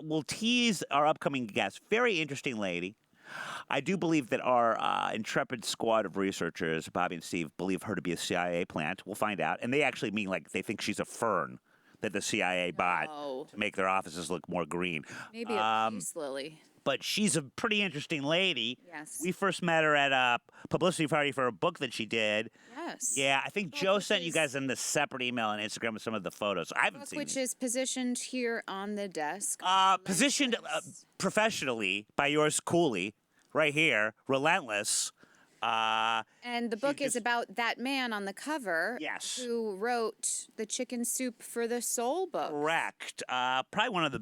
We'll tease our upcoming guest. Very interesting lady. I do believe that our intrepid squad of researchers, Bobby and Steve, believe her to be a CIA plant. We'll find out. And they actually mean like they think she's a fern that the CIA bought to make their offices look more green. Maybe a peace lily. But she's a pretty interesting lady. Yes. We first met her at a publicity party for a book that she did. Yes. Yeah, I think Joe sent you guys in the separate email on Instagram with some of the photos. I haven't seen Which is positioned here on the desk. positioned professionally by yours coolly, right here, relentless. And the book is about that man on the cover. Yes. Who wrote the Chicken Soup for the Soul book. Correct. Probably one of the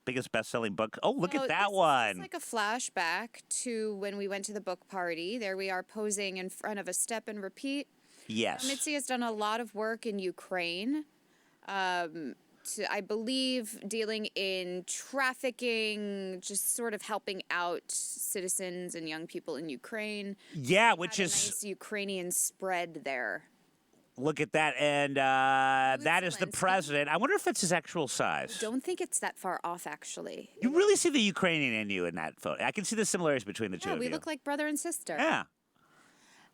biggest best-selling books. Oh, look at that It's one. like a flashback to when we went to the book party. There we are posing in front of a step and repeat. Yes. Mitzi has done a lot of work in Ukraine. I believe dealing in trafficking, just sort of helping out citizens and young people in Ukraine. Yeah, which is nice Ukrainian spread there. Look at that, and that is the president. I wonder if it's his actual size. Don't think it's that far off, actually. You really see the Ukrainian in you in that photo. I can see the similarities between the two of you. Yeah, we look like brother and sister. Yeah.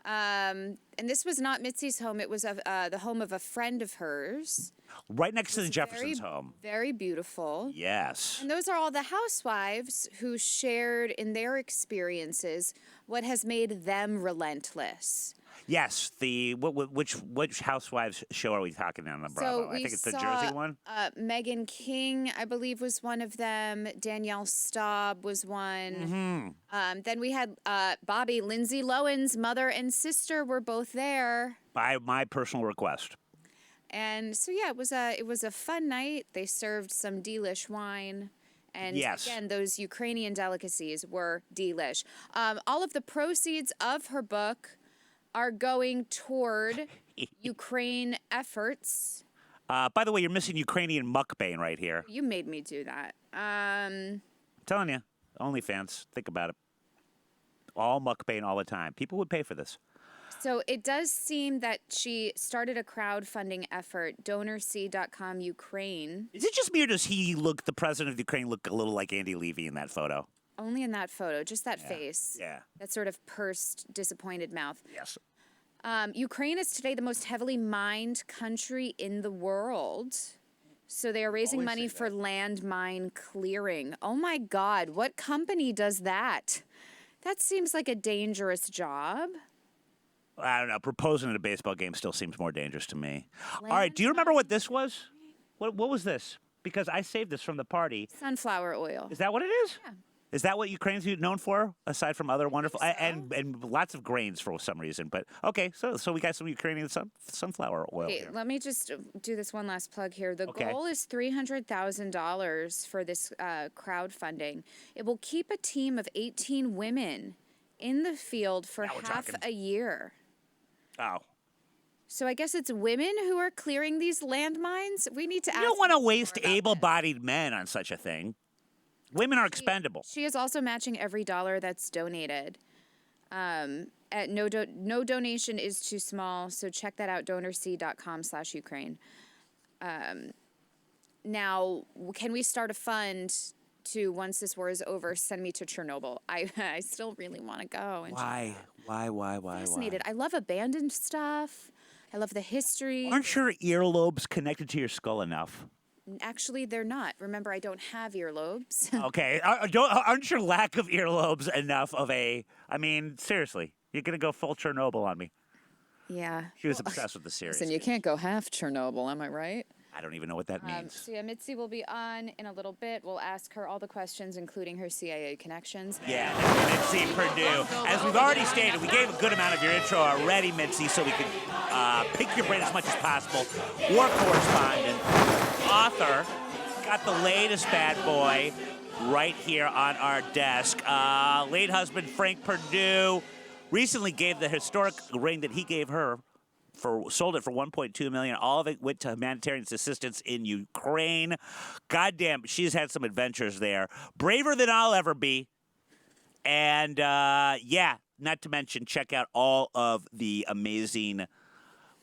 And this was not Mitzi's home. It was the home of a friend of hers. Right next to the Jeffersons' home. Very beautiful. Yes. And those are all the housewives who shared in their experiences what has made them relentless. Yes, which Housewives show are we talking on the Bravo? I think it's the Jersey one. Meghan King, I believe, was one of them. Danielle Staub was one. Then we had Bobby, Lindsay Lohan's mother and sister were both there. By my personal request. And so yeah, it was a fun night. They served some delish wine. And again, those Ukrainian delicacies were delish. All of the proceeds of her book are going toward Ukraine efforts. By the way, you're missing Ukrainian mukbang right here. You made me do that. I'm telling you, OnlyFans, think about it. All mukbang all the time. People would pay for this. So it does seem that she started a crowdfunding effort, DonorC.com Ukraine. Is it just me or does the president of Ukraine, look a little like Andy Levy in that photo? Only in that photo, just that face. Yeah. That sort of pursed, disappointed mouth. Yes. Ukraine is today the most heavily mined country in the world. So they are raising money for landmine clearing. Oh my God, what company does that? That seems like a dangerous job. I don't know. Proposing at a baseball game still seems more dangerous to me. All right. Do you remember what this was? What was this? Because I saved this from the party. Sunflower oil. Is that what it is? Yeah. Is that what Ukraine's known for, aside from other wonderful and lots of grains for some reason? But okay, so we got some Ukrainian sunflower oil. Okay, here. let me just do this one last plug here. The goal is $300,000 for this crowdfunding. It will keep a team of 18 women in the field for half a year. Oh. So I guess it's women who are clearing these landmines? We need to ask. You don't want to waste able-bodied men on such a thing. Women are expendable. She is also matching every dollar that's donated. No donation is too small, so check that out, DonorC.com/Ukraine. Now, can we start a fund to, once this war is over, send me to Chernobyl? I still really want to go. And Why? Fascinated. I love abandoned stuff. I love the history. Aren't your earlobes connected to your skull enough? Actually, they're not. Remember, I don't have earlobes. Okay. Aren't your lack of earlobes enough of a... I mean, seriously, you're going to go full Chernobyl on me. Yeah. She was obsessed with the series. Listen, you can't go half Chernobyl, am I right? I don't even know what that means. So yeah, Mitzi will be on in a little bit. We'll ask her all the questions, including her CIA connections. Yeah, Mitzi Perdue. As we've already stated, we gave a good amount of your intro already, Mitzi, so we could pick your brain as much as possible. War correspondent, author, got the latest bad boy right here on our desk. Late husband Frank Perdue recently gave the historic ring that he gave her. Sold it for $1.2 million. All of it went to humanitarian assistance in Ukraine. Goddamn, she's had some adventures there. Braver than I'll ever be. And not to mention, check out all of the amazing,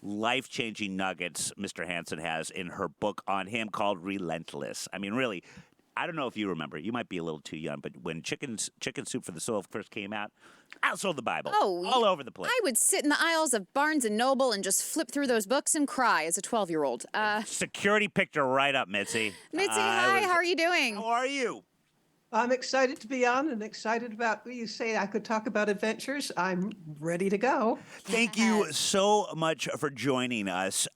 life-changing nuggets Mr. Hansen has in her book on him called Relentless. I mean, really, I don't know if you remember. You might be a little too young, but when Chicken Soup for the Soul first came out, I sold the Bible all over the place. I would sit in the aisles of Barnes & Noble and just flip through those books and cry as a 12-year-old. Security picked her right up, Mitzi. Mitzi, hi. How are you doing? How are you? I'm excited to be on and excited about what you say I could talk about adventures. I'm ready to go. Thank you so much for joining us.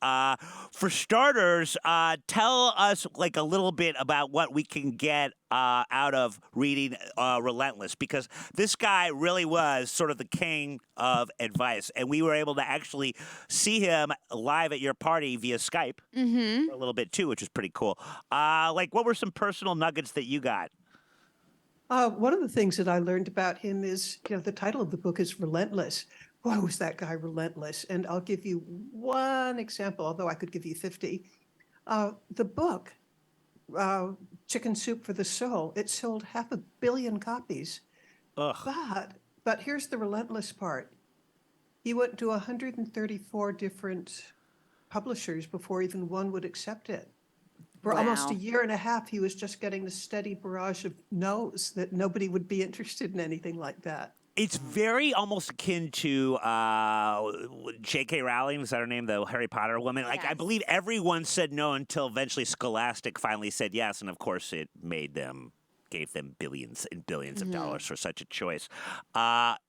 For starters, tell us like a little bit about what we can get out of reading Relentless, because this guy really was sort of the king of advice, and we were able to actually see him live at your party via Skype for a little bit too, which is pretty cool. Like, what were some personal nuggets that you got? One of the things that I learned about him is, the title of the book is Relentless. Boy, was that guy relentless. And I'll give you one example, although I could give you 50. The book, Chicken Soup for the Soul, it sold 500 million copies. Ugh. But here's the relentless part. He went to 134 different publishers before even one would accept it. For almost a year and a half, he was just getting the steady barrage of no's that nobody would be interested in anything like that. It's very almost akin to J.K. Rowling, is that her name, the Harry Potter woman? Like, I believe everyone said no until eventually Scholastic finally said yes, and of course it gave them billions and billions of dollars for such a choice.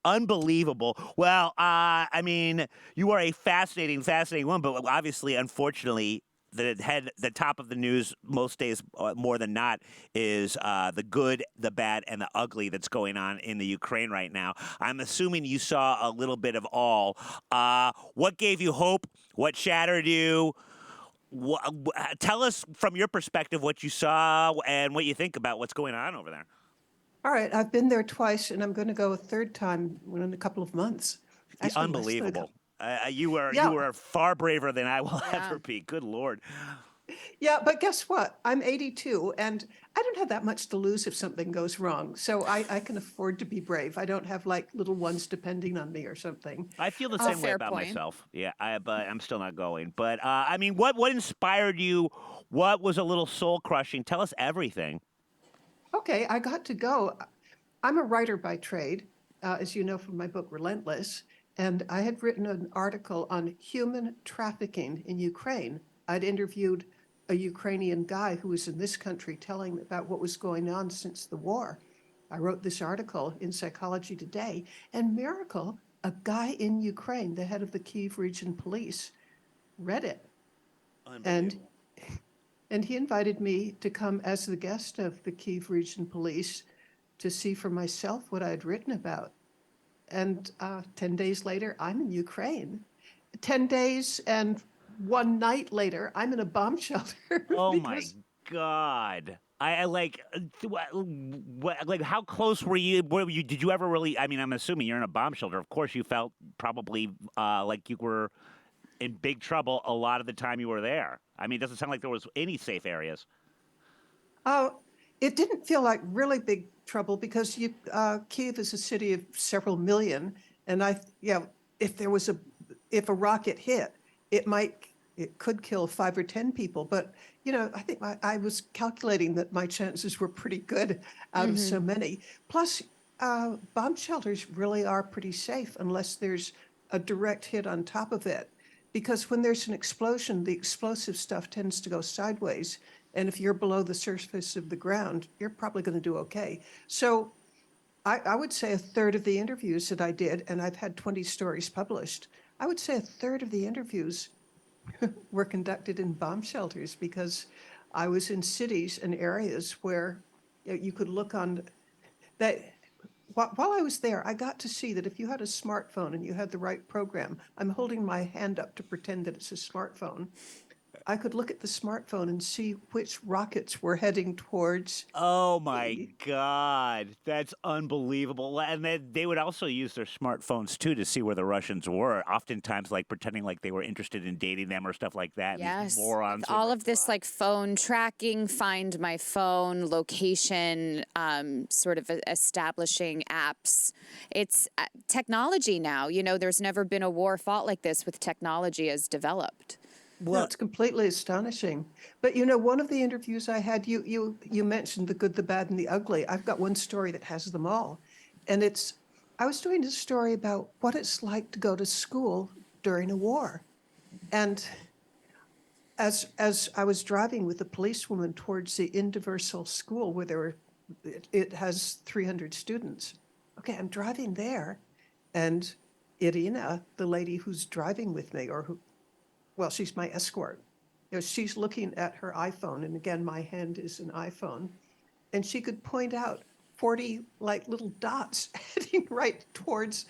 Unbelievable. Well, I mean, you are a fascinating woman, but obviously, unfortunately, the top of the news most days, more than not, is the good, the bad, and the ugly that's going on in the Ukraine right now. I'm assuming you saw a little bit of all. What gave you hope? What shattered you? Tell us from your perspective what you saw and what you think about what's going on over there. All right, I've been there twice, and I'm going to go a third time in a couple of months. Actually, unbelievable. You were far braver than I will ever be. Good Lord. Yeah, but guess what? I'm 82, and I don't have that much to lose if something goes wrong. So I can afford to be brave. I don't have like little ones depending on me or something. I feel the same way about myself. Yeah, but I'm still not going. But I mean, what inspired you? What was a little soul crushing? Tell us everything. Okay, I got to go. I'm a writer by trade, as you know from my book Relentless. And I had written an article on human trafficking in Ukraine. I'd interviewed a Ukrainian guy who was in this country telling about what was going on since the war. I wrote this article in Psychology Today, and miracle, a guy in Ukraine, the head of the Kyiv Region Police, read it. And he invited me to come as the guest of the Kyiv Region Police to see for myself what I had written about. And 10 days later, I'm in Ukraine. 10 days and one night later, I'm in a bomb shelter. Oh, my God. I like how close were you? Did you ever really, I mean, I'm assuming you're in a bomb shelter. Of course, you felt probably like you were in big trouble a lot of the time you were there. I mean, it doesn't sound like there was any safe areas. It didn't feel like really big trouble because Kyiv is a city of several million, and if a rocket hit, it could kill 5 or 10 people. But I think I was calculating that my chances were pretty good out of so many. Plus, bomb shelters really are pretty safe unless there's a direct hit on top of it, because when there's an explosion, the explosive stuff tends to go sideways. And if you're below the surface of the ground, you're probably going to do okay. So I would say a third of the interviews that I did, and I've had 20 stories published, I would say a third of the interviews were conducted in bomb shelters, because I was in cities and areas where you could look on that. While I was there, I got to see that if you had a smartphone and you had the right program, I'm holding my hand up to pretend that it's a smartphone. I could look at the smartphone and see which rockets were heading towards. Oh, my God. That's unbelievable. And they would also use their smartphones, too, to see where the Russians were, oftentimes, like, pretending like they were interested in dating them or stuff like that. Yes. Morons. All of this, like, phone tracking, find my phone, location, sort of establishing apps. It's technology now. There's never been a war fought like this with technology as developed. No, it's completely astonishing. But you know, one of the interviews I had, you mentioned the good, the bad, and the ugly. I've got one story that has them all. And I was doing a story about what it's like to go to school during a war. And as I was driving with the policewoman towards the Indiversal School where it has 300 students. Okay, I'm driving there, and Irina, the lady who's driving with me, well, she's my escort. You know, she's looking at her iPhone, and again, my hand is an iPhone, and she could point out 40 like little dots heading right towards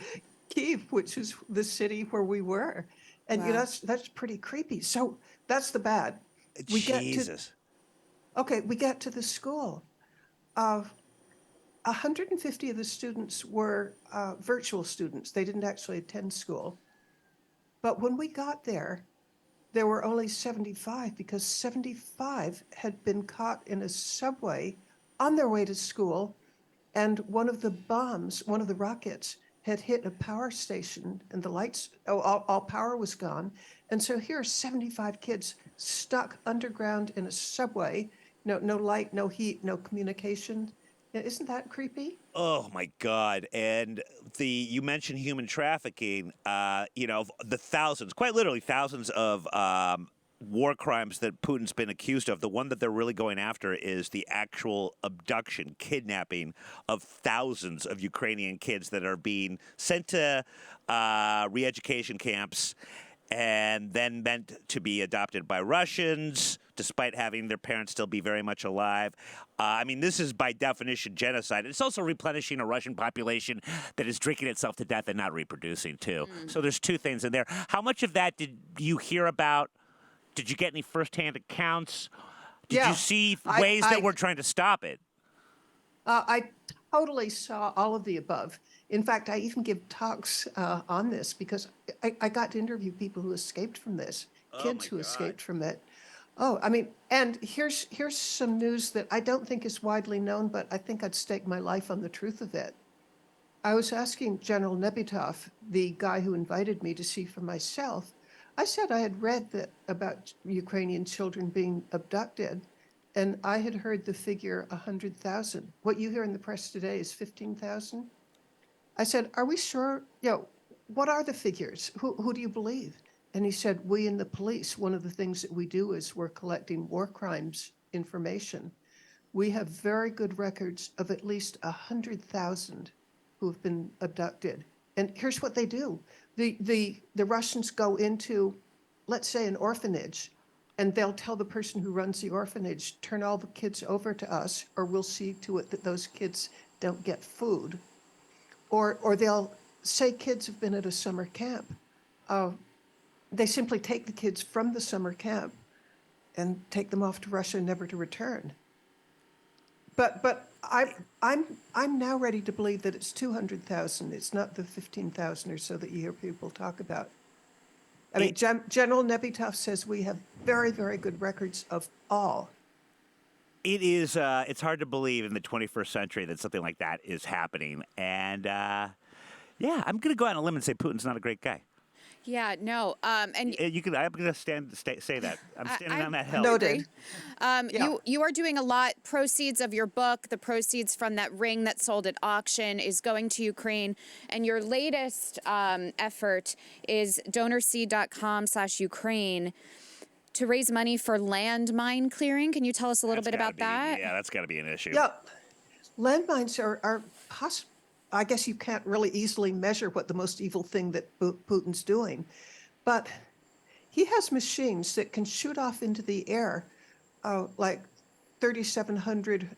Kiev, which is the city where we were. And you know, Wow. that's pretty creepy. So that's the bad. We get to Jesus. we get to the school. 150 of the students were virtual students. They didn't actually attend school. But when we got there were only 75 because 75 had been caught in a subway on their way to school. And one of the bombs, one of the rockets, had hit a power station and the lights, all power was gone. And so here are 75 kids stuck underground in a subway, no light, no heat, no communication. Isn't that creepy? Oh my God! And you mentioned human trafficking. You know, the thousands, quite literally thousands of war crimes that Putin's been accused of. The one that they're really going after is the actual abduction, kidnapping of thousands of Ukrainian kids that are being sent to re-education camps and then meant to be adopted by Russians, despite having their parents still be very much alive. I mean, this is by definition genocide. It's also replenishing a Russian population that is drinking itself to death and not reproducing, too. So there's two things in there. How much of that did you hear about? Did you get any firsthand accounts? Did you see ways that we're trying to stop it? I totally saw all of the above. In fact, I even give talks on this because I got to interview people who escaped from this, kids who escaped from it. Oh, I mean, and here's some news that I don't think is widely known, but I think I'd stake my life on the truth of it. I was asking General Nebitov, the guy who invited me to see for myself. I said I had read that about Ukrainian children being abducted, and I had heard the figure 100,000. What you hear in the press today is 15,000. I said, are we sure? You know, what are the figures? Who do you believe? And he said, we in the police, one of the things that we do is we're collecting war crimes information. We have very good records of at least 100,000 who have been abducted. And here's what they do. The Russians go into, let's say, an orphanage, and they'll tell the person who runs the orphanage, turn all the kids over to us, or we'll see to it that those kids don't get food. Or they'll say kids have been at a summer camp. They simply take the kids from the summer camp and take them off to Russia, never to return. But I'm now ready to believe that it's 200,000. It's not the 15,000 or so that you hear people talk about. I mean, General Nebitov says we have very, very good records of all. It is. It's hard to believe in the 21st century that something like that is happening. And yeah, I'm going to go out on a limb and say Putin's not a great guy. Yeah, no. And you can. I'm going to say that. I'm standing on that hill. Noted. You are doing a lot. Proceeds of your book, the proceeds from that ring that sold at auction, is going to Ukraine. And your latest effort is donorseed.com/Ukraine to raise money for landmine clearing. Can you tell us a little bit about that? Yeah, that's got to be an issue. Yeah, landmines are possible. I guess you can't really easily measure what the most evil thing that Putin's doing, but he has machines that can shoot off into the air like 3,700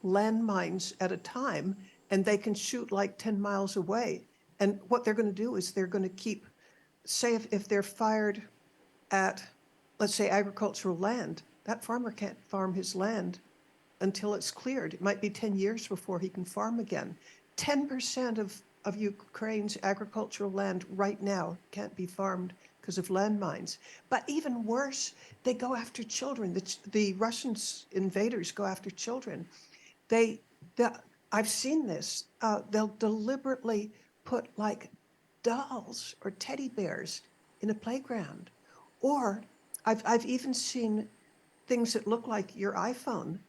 landmines at a time, and they can shoot like 10 miles away. And what they're going to do is they're going to keep, say if they're fired at, let's say, agricultural land, that farmer can't farm his land until it's cleared. It might be 10 years before he can farm again. 10% of Ukraine's agricultural land right now can't be farmed because of landmines. But even worse, they go after children. The Russian invaders go after children. I've seen this. They'll deliberately put like dolls or teddy bears in a playground. Or I've even seen things that look like your iPhone,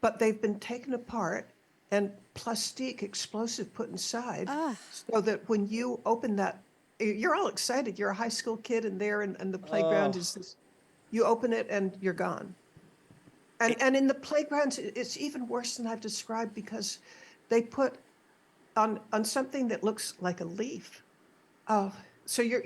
but they've been taken apart and plastic explosive put inside Ah, so that when you open that, you're all excited. You're a high school kid and there and the playground Oh. is this, you open it and you're gone. And in the playgrounds, it's even worse than I've described because they put on something that looks like a leaf. Oh, so you're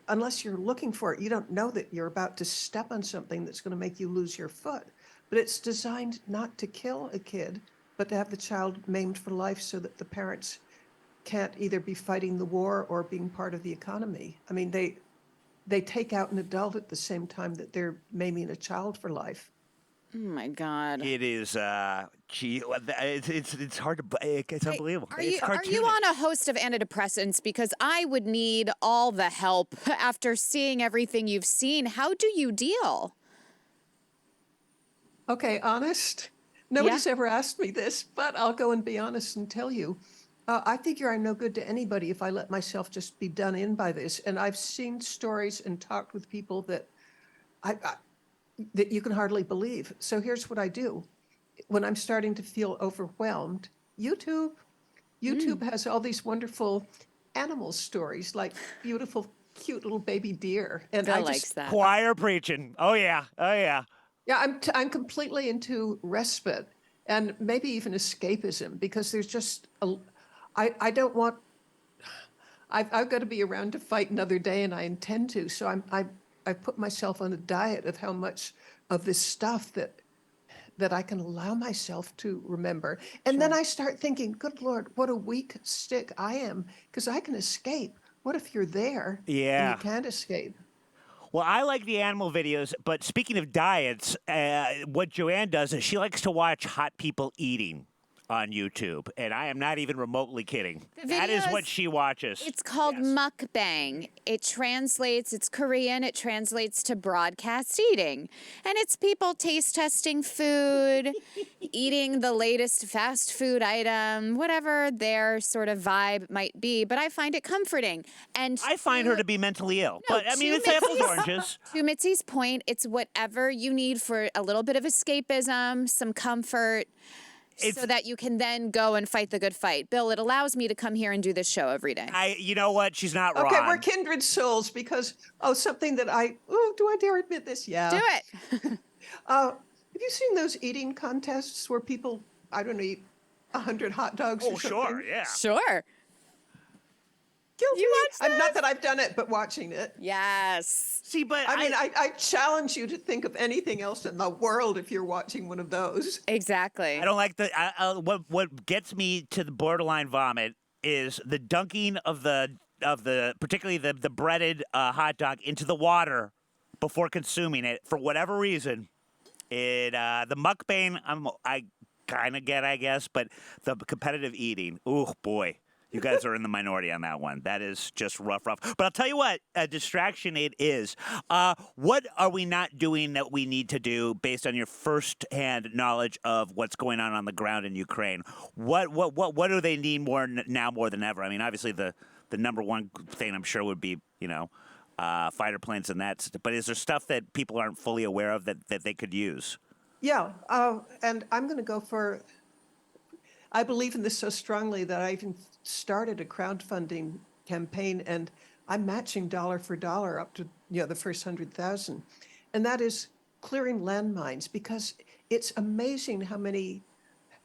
unless you're looking for it, you don't know that you're about to step on something that's going to make you lose your foot. But it's designed not to kill a kid, but to have the child maimed for life so that the parents can't either be fighting the war or being part of the economy. I mean, they take out an adult at the same time that they're maiming a child for life. oh my God. It is, gee, it's hard to, it's unbelievable. Are It's you cartoonish. on a host of antidepressants? Because I would need all the help after seeing everything you've seen. How do you deal? Okay, honest. Yeah. Nobody's ever asked me this, but I'll go and be honest and tell you. I figure I'm no good to anybody if I let myself just be done in by this. And I've seen stories and talked with people that I that you can hardly believe. So here's what I do. When I'm starting to feel overwhelmed, YouTube. YouTube has all these wonderful animal stories, like beautiful, cute little baby deer. And I Bill likes just, that. Choir preaching. Oh, yeah. Oh, yeah. yeah, I'm completely into respite and maybe even escapism because there's just I don't want I've got to be around to fight another day and I intend to. So I put myself on a diet of how much of this stuff that I can allow myself to remember. And then I start thinking, good Lord, what a weak stick I am because I can escape. What if you're there and you Yeah. can't escape? Well, I like the animal videos, but speaking of diets, what Joanne does is she likes to watch hot people eating on YouTube, and I am not even remotely kidding. The That is videos- what she watches. It's called Yes. mukbang. It translates, it's Korean, it translates to broadcast eating. And it's people taste testing food, eating the latest fast food item, whatever their sort of vibe might be. But I find it comforting. And I find her to be mentally ill, but I mean, to it's apples Mitzi's- oranges. To Mitzi's point, it's whatever you need for a little bit of escapism, some comfort. So that you can then go and fight the good fight. Bill, it allows me to come here and do this show every day. You know what? She's not wrong. Okay, we're kindred souls because something that do I dare admit this? Yeah. Do it. Have you seen those eating contests where people, I don't know, eat 100 hot dogs Oh, or something? sure, yeah. Sure. Guilty. You watch Not that I've done it, but watching it. Yes. See, but I mean, I challenge you to think of anything else in the world if you're watching one of those. Exactly. I don't like the. What gets me to the borderline vomit is the dunking of the particularly the breaded hot dog into the water before consuming it for whatever reason. The mukbang I kind of get, I guess, but the competitive eating. Oh boy. You guys are in the minority on that one. That is just rough. But I'll tell you what, a distraction it is. What are we not doing that we need to do based on your first-hand knowledge of what's going on the ground in Ukraine? What do they need now more than ever? I mean, obviously the number one thing I'm sure would be, fighter planes and that. But is there stuff that people aren't fully aware of that they could use? Yeah, and I'm going to go for. I believe in this so strongly that I even started a crowdfunding campaign, and I'm matching dollar for dollar up to the first 100,000, and that is clearing landmines because it's amazing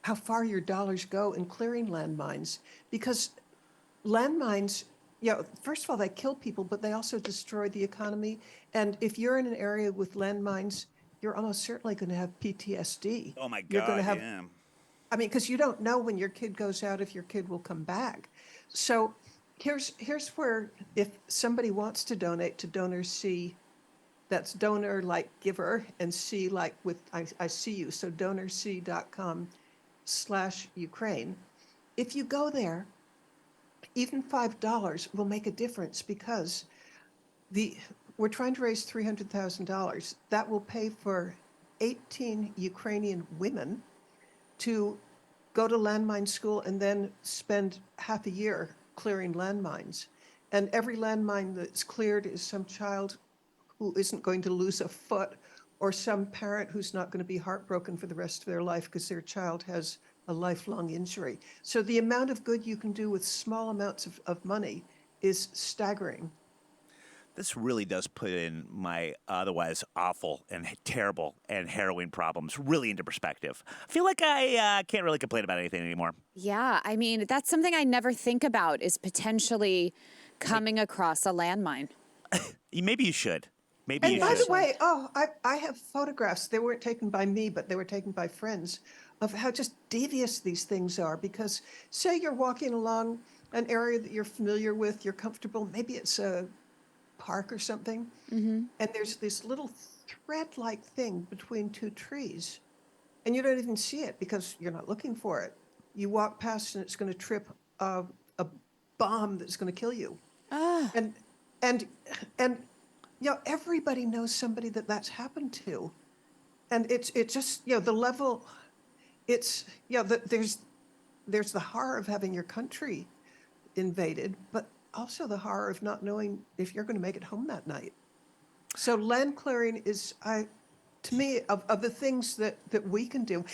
how far your dollars go in clearing landmines because landmines. First of all, they kill people, but they also destroy the economy. And if you're in an area with landmines, you're almost certainly going to have PTSD. Oh my God! You're going to have. Yeah. I mean, because you don't know when your kid goes out if your kid will come back. So here's where if somebody wants to donate to DonorC, that's donor like giver and C like with I see you. So DonorC.com/Ukraine. If you go there, even $5 will make a difference because we're trying to raise $300,000. That will pay for 18 Ukrainian women to go to landmine school and then spend half a year clearing landmines. And every landmine that's cleared is some child who isn't going to lose a foot, or some parent who's not going to be heartbroken for the rest of their life because their child has a lifelong injury. So the amount of good you can do with small amounts of money is staggering. This really does put in my otherwise awful and terrible and harrowing problems really into perspective. I feel like I can't really complain about anything anymore. Yeah, I mean, that's something I never think about is potentially coming across a landmine. Maybe you should. Maybe And you by should. the way, I have photographs. They weren't taken by me, but they were taken by friends of how just devious these things are. Because say you're walking along an area that you're familiar with, you're comfortable, maybe it's a park or something, and there's this little thread-like thing between two trees, and you don't even see it because you're not looking for it. You walk past and it's going to trip a bomb that's going to kill you. And and and everybody knows somebody that's happened to, and it's just the level. It's there's the horror of having your country invaded, but also the horror of not knowing if you're going to make it home that night. So land clearing is, to me, of the things that we can do,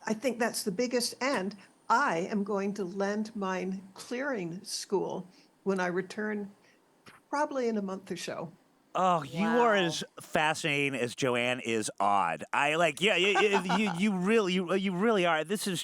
I think that's the biggest. And I am going to landmine clearing school when I return, probably in a month or so. Oh, you are Wow. as fascinating as Joanne is odd. You really are. This is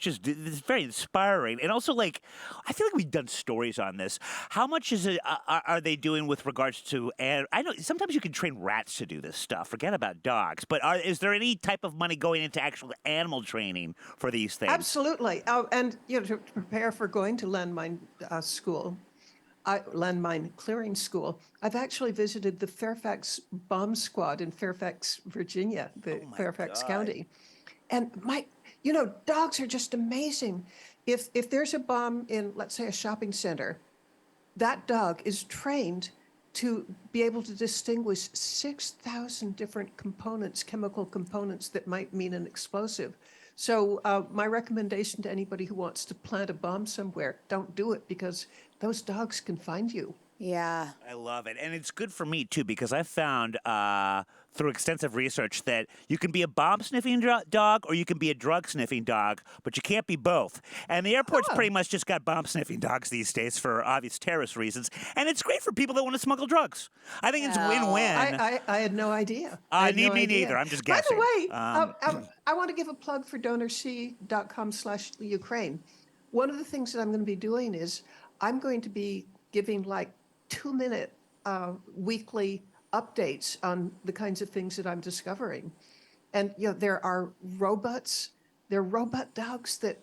very inspiring, and also like, I feel like we've done stories on this. How much is it? Are they doing with regards to? And I know sometimes you can train rats to do this stuff. Forget about dogs. But is there any type of money going into actual animal training for these things? Absolutely. Oh, and to prepare for going to landmine school, landmine clearing school, I've actually visited the Fairfax Bomb Squad in Fairfax, Virginia, the Oh my Fairfax God. County. And dogs are just amazing. If there's a bomb in, let's say, a shopping center, that dog is trained to be able to distinguish 6,000 different components, chemical components that might mean an explosive. So my recommendation to anybody who wants to plant a bomb somewhere, don't do it, because those dogs can find you. Yeah. I love it. And it's good for me, too, because I've found through extensive research that you can be a bomb-sniffing dog or you can be a drug-sniffing dog, but you can't be both. And the airport's pretty much just got bomb-sniffing dogs these days for obvious terrorist reasons. And it's great for people that want to smuggle drugs. I think it's win-win. I had no idea. I had me no idea. neither. I'm just guessing. By the way, I want to give a plug for DonorC.com/Ukraine. One of the things that I'm going to be doing is I'm going to be giving like 2-minute weekly updates on the kinds of things that I'm discovering. And there are robots, there are robot dogs that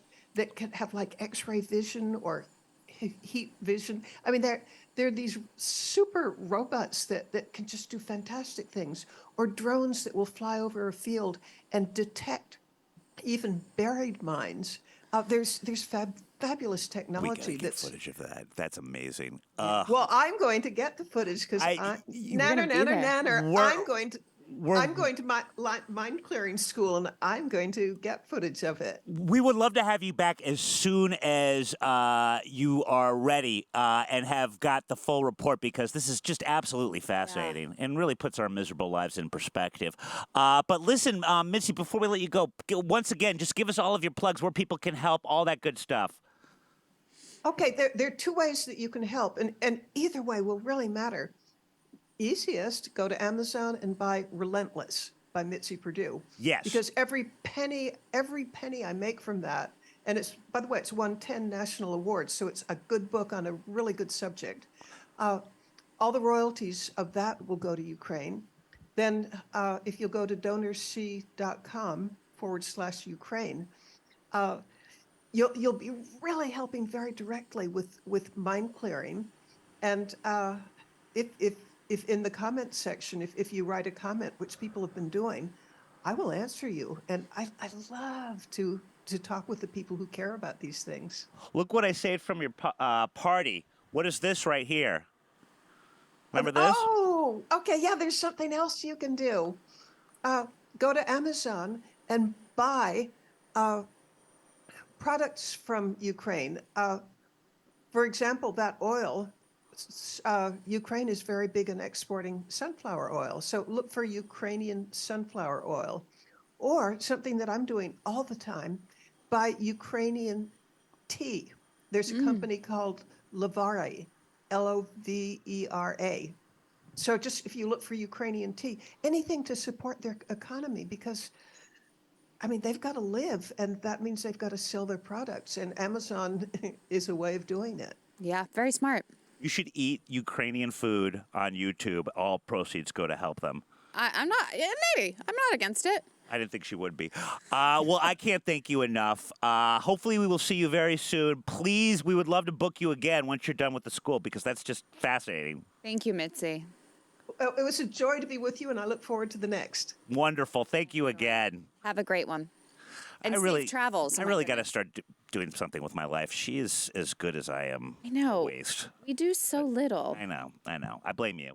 can have like X-ray vision or heat vision. I mean, there are these super robots that can just do fantastic things, or drones that will fly over a field and detect even buried mines. There's fabulous We technology gotta get that's. footage of that. That's amazing. Well, I'm going to get the footage because nanner. I'm going to my mine clearing school, and I'm going to get footage of it. We would love to have you back as soon as you are ready and have got the full report, because this is just absolutely fascinating and really puts our miserable lives in perspective. But listen, Mitzi, before we let you go, once again, just give us all of your plugs where people can help, all that good stuff. Okay, there are two ways that you can help, and either way will really matter. Easiest, go to Amazon and buy Relentless by Mitzi Perdue. Yes. Because every penny I make from that, and it's, by the way, it's won 10 national awards, so it's a good book on a really good subject. All the royalties of that will go to Ukraine. Then if you'll go to DonorC.com/Ukraine, you'll be really helping very directly with mine clearing. And if in the comment section, if you write a comment, which people have been doing, I will answer you. And I love to talk with the people who care about these things. Look what I saved from your party. What is this right here? Remember this? Oh, okay. Yeah, there's something else you can do. Go to Amazon and buy products from Ukraine. For example, that oil Ukraine is very big in exporting sunflower oil. So look for Ukrainian sunflower oil. Or something that I'm doing all the time, buy Ukrainian tea. There's a company called Lavara, Lovera. So just if you look for Ukrainian tea, anything to support their economy, because I mean, they've got to live, and that means they've got to sell their products, and Amazon is a way of doing it. Yeah, very smart. You should eat Ukrainian food on YouTube. All proceeds go to help them. I'm not, yeah, maybe. I'm not against it. I didn't think she would be. Well, I can't thank you enough. Hopefully, we will see you very soon. Please, we would love to book you again once you're done with the school, because that's just fascinating. Thank you, Mitzi. It was a joy to be with you, and I look forward to the next. Wonderful. Thank you again. Have a great one. And safe travels. I really got to start doing something with my life. She is as good as I am. I know. Waste. We do so little. I know. I blame you.